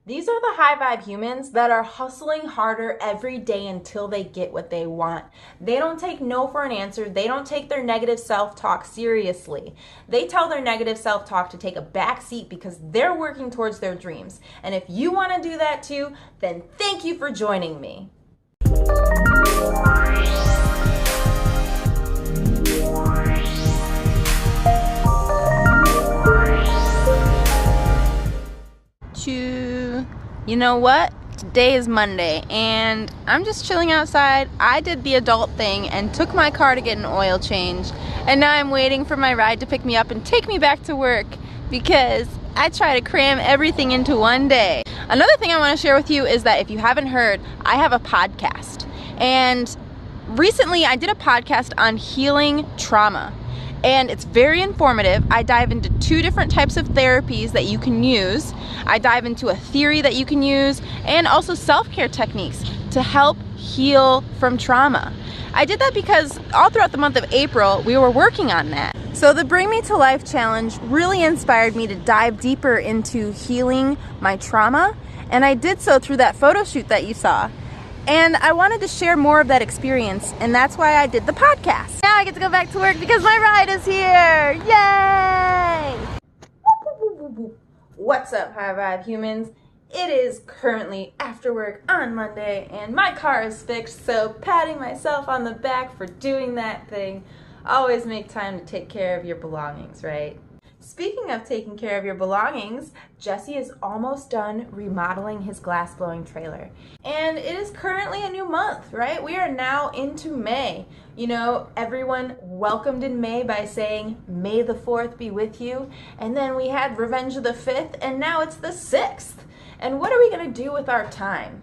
These are the high vibe humans that are hustling harder every day until they get what they want. They don't take no for an answer. They don't take their negative self-talk seriously. They tell their negative self-talk to take a back seat because they're working towards their dreams. And if you want to do that too, then thank you for joining me. You know what? Today is Monday and I'm just chilling outside. I did the adult thing and took my car to get an oil change, and now I'm waiting for my ride to pick me up and take me back to work because I try to cram everything into one day. Another thing I want to share with you is that if you haven't heard, I have a podcast, and recently I did a podcast on healing trauma. And it's very informative. I dive into 2 different types of therapies that you can use. I dive into a theory that you can use and also self-care techniques to help heal from trauma. I did that because all throughout the month of April, we were working on that. So the Bring Me to Life challenge really inspired me to dive deeper into healing my trauma. And I did so through that photo shoot that you saw. And I wanted to share more of that experience, and that's why I did the podcast. Now I get to go back to work because my ride is here! Yay! What's up, High Vibe humans? It is currently after work on Monday, and my car is fixed, so patting myself on the back for doing that thing. Always make time to take care of your belongings, right? Speaking of taking care of your belongings, Jesse is almost done remodeling his glass-blowing trailer. And it is currently a new month, right? We are now into May. You know, everyone welcomed in May by saying, May the 4th be with you. And then we had Revenge of the 5th, and now it's the 6th. And what are we going to do with our time?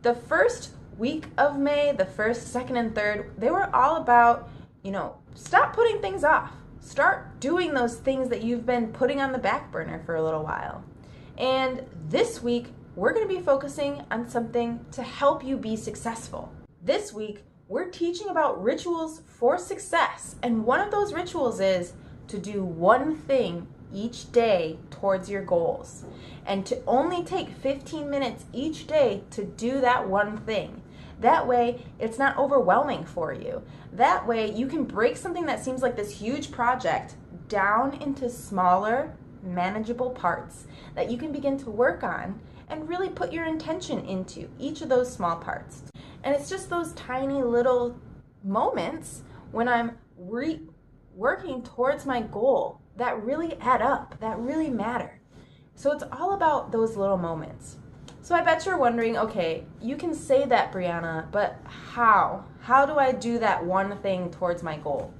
The first week of May, the 1st, 2nd, and 3rd, they were all about, stop putting things off. Start doing those things that you've been putting on the back burner for a little while. And this week, we're going to be focusing on something to help you be successful. This week, we're teaching about rituals for success. And one of those rituals is to do one thing each day towards your goals. And to only take 15 minutes each day to do that one thing. That way, it's not overwhelming for you. That way, you can break something that seems like this huge project down into smaller, manageable parts that you can begin to work on and really put your intention into each of those small parts. And it's just those tiny little moments when I'm working towards my goal that really add up, that really matter. So it's all about those little moments. So I bet you're wondering, okay, you can say that, Brianna, but how? How do I do that one thing towards my goal?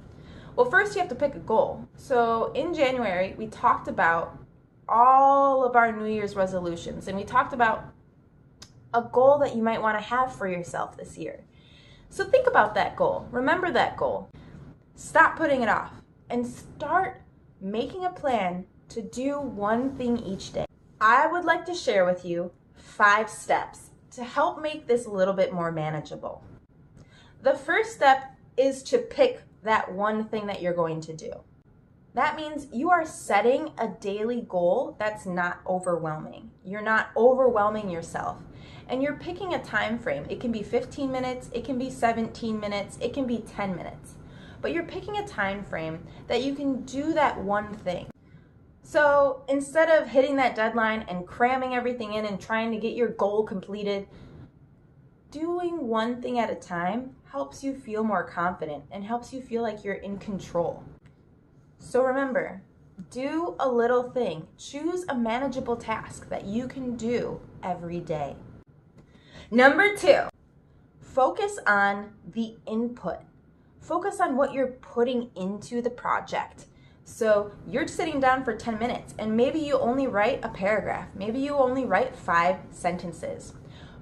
Well, first you have to pick a goal. So in January, we talked about all of our New Year's resolutions, and we talked about a goal that you might want to have for yourself this year. So think about that goal. Remember that goal. Stop putting it off and start making a plan to do one thing each day. I would like to share with you 5 steps to help make this a little bit more manageable. The first step is to pick that one thing that you're going to do. That means you are setting a daily goal that's not overwhelming. You're not overwhelming yourself. And you're picking a time frame. It can be 15 minutes, it can be 17 minutes, it can be 10 minutes. But you're picking a time frame that you can do that one thing. So instead of hitting that deadline and cramming everything in and trying to get your goal completed, doing one thing at a time helps you feel more confident and helps you feel like you're in control. So remember, do a little thing. Choose a manageable task that you can do every day. Number 2, focus on the input. Focus on what you're putting into the project. So you're sitting down for 10 minutes and maybe you only write a paragraph. Maybe you only write 5 sentences.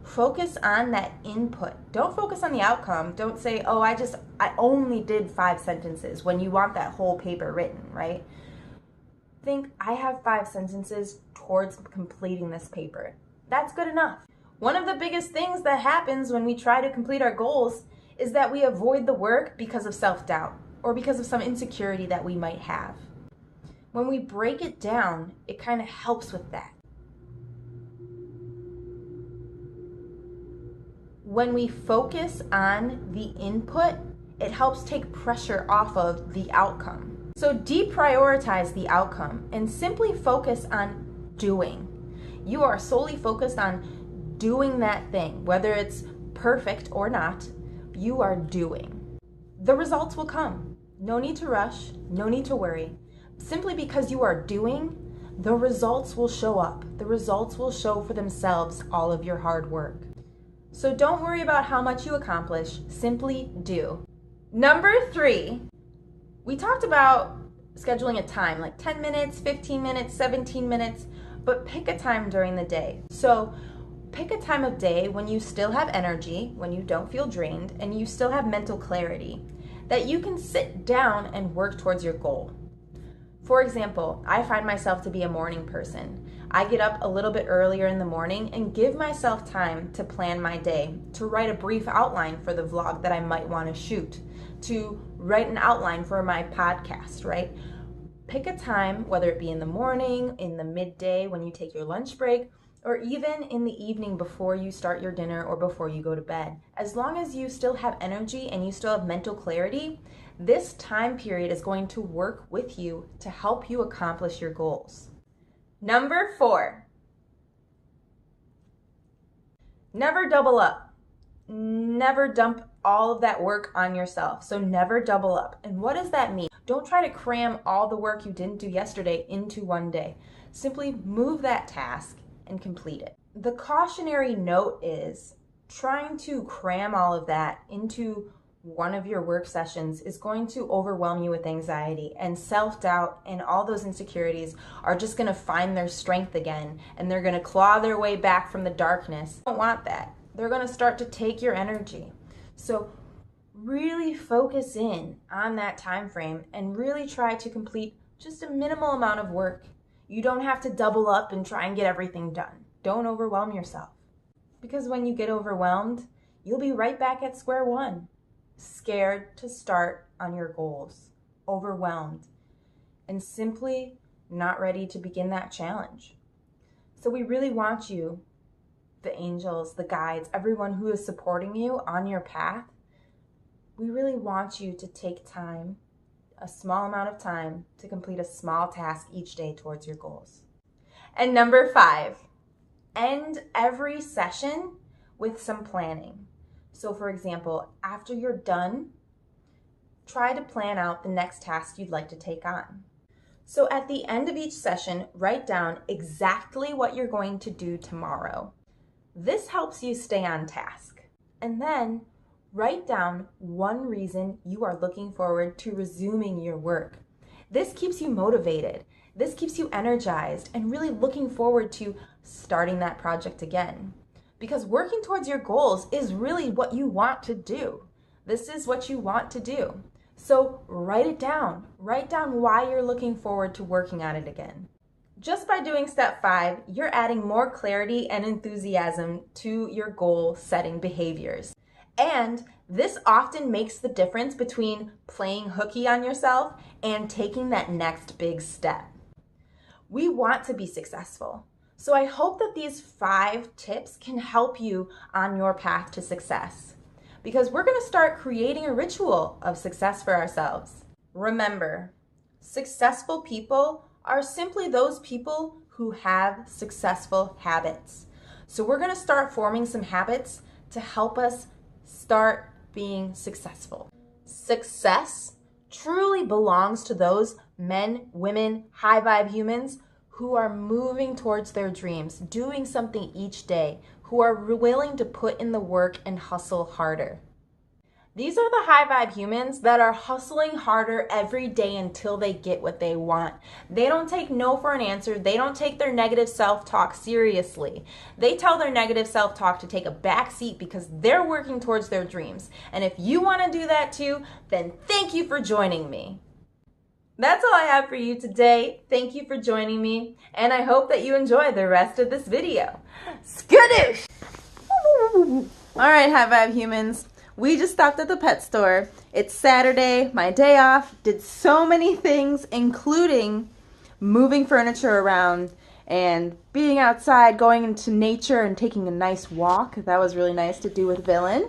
Focus on that input. Don't focus on the outcome. Don't say, oh, I only did 5 sentences when you want that whole paper written, right? Think, I have 5 sentences towards completing this paper. That's good enough. One of the biggest things that happens when we try to complete our goals is that we avoid the work because of self-doubt or because of some insecurity that we might have. When we break it down, it kind of helps with that. When we focus on the input, it helps take pressure off of the outcome. So deprioritize the outcome and simply focus on doing. You are solely focused on doing that thing, whether it's perfect or not, you are doing. The results will come. No need to rush, no need to worry. Simply because you are doing, the results will show up. The results will show for themselves all of your hard work. So don't worry about how much you accomplish, simply do. Number 3, we talked about scheduling a time, like 10 minutes, 15 minutes, 17 minutes, but pick a time during the day. So pick a time of day when you still have energy, when you don't feel drained, and you still have mental clarity, that you can sit down and work towards your goal. For example, I find myself to be a morning person. I get up a little bit earlier in the morning and give myself time to plan my day, to write a brief outline for the vlog that I might want to shoot, to write an outline for my podcast, right? Pick a time, whether it be in the morning, in the midday when you take your lunch break, or even in the evening before you start your dinner or before you go to bed. As long as you still have energy and you still have mental clarity, this time period is going to work with you to help you accomplish your goals. Number 4, never double up. Never dump all of that work on yourself. So never double up. And what does that mean? Don't try to cram all the work you didn't do yesterday into one day. Simply move that task and complete it. The cautionary note is trying to cram all of that into one of your work sessions is going to overwhelm you with anxiety, and self-doubt and all those insecurities are just going to find their strength again, and they're going to claw their way back from the darkness. You don't want that. They're going to start to take your energy. So really focus in on that time frame and really try to complete just a minimal amount of work. You don't have to double up and try and get everything done. Don't overwhelm yourself. Because when you get overwhelmed, you'll be right back at square one. Scared to start on your goals, overwhelmed, and simply not ready to begin that challenge. So we really want you, the angels, the guides, everyone who is supporting you on your path, we really want you to take time, a small amount of time, to complete a small task each day towards your goals. And number 5, end every session with some planning. So for example, after you're done, try to plan out the next task you'd like to take on. So at the end of each session, write down exactly what you're going to do tomorrow. This helps you stay on task. And then write down one reason you are looking forward to resuming your work. This keeps you motivated. This keeps you energized and really looking forward to starting that project again. Because working towards your goals is really what you want to do. This is what you want to do. So write it down. Write down why you're looking forward to working on it again. Just by doing step 5, you're adding more clarity and enthusiasm to your goal setting behaviors. And this often makes the difference between playing hooky on yourself and taking that next big step. We want to be successful. So I hope that these 5 tips can help you on your path to success, because we're going to start creating a ritual of success for ourselves. Remember, successful people are simply those people who have successful habits. So we're going to start forming some habits to help us start being successful. Success truly belongs to those men, women, high vibe humans who are moving towards their dreams, doing something each day, who are willing to put in the work and hustle harder. These are the high vibe humans that are hustling harder every day until they get what they want. They don't take no for an answer. They don't take their negative self-talk seriously. They tell their negative self-talk to take a back seat because they're working towards their dreams. And if you want to do that too, then thank you for joining me. That's all I have for you today. Thank you for joining me, and I hope that you enjoy the rest of this video. Skadoosh! All right, High Vibe humans. We just stopped at the pet store. It's Saturday, my day off. Did so many things, including moving furniture around and being outside, going into nature and taking a nice walk. That was really nice to do with Villain.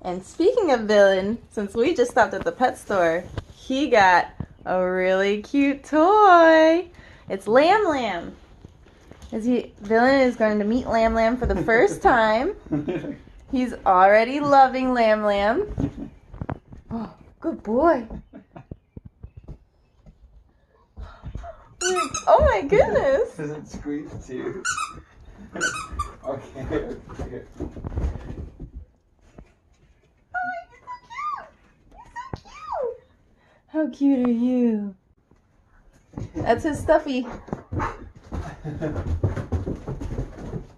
And speaking of Villain, since we just stopped at the pet store, he got a really cute toy. It's Lam Lam. Villain is going to meet Lam Lam for the first time. He's already loving Lam Lam. Oh, good boy. Oh my goodness. Does it squeeze too? Okay. How cute are you? That's his stuffy.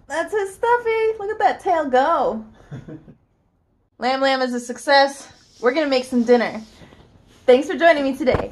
That's his stuffy. Look at that tail go. Lam Lam is a success. We're going to make some dinner. Thanks for joining me today.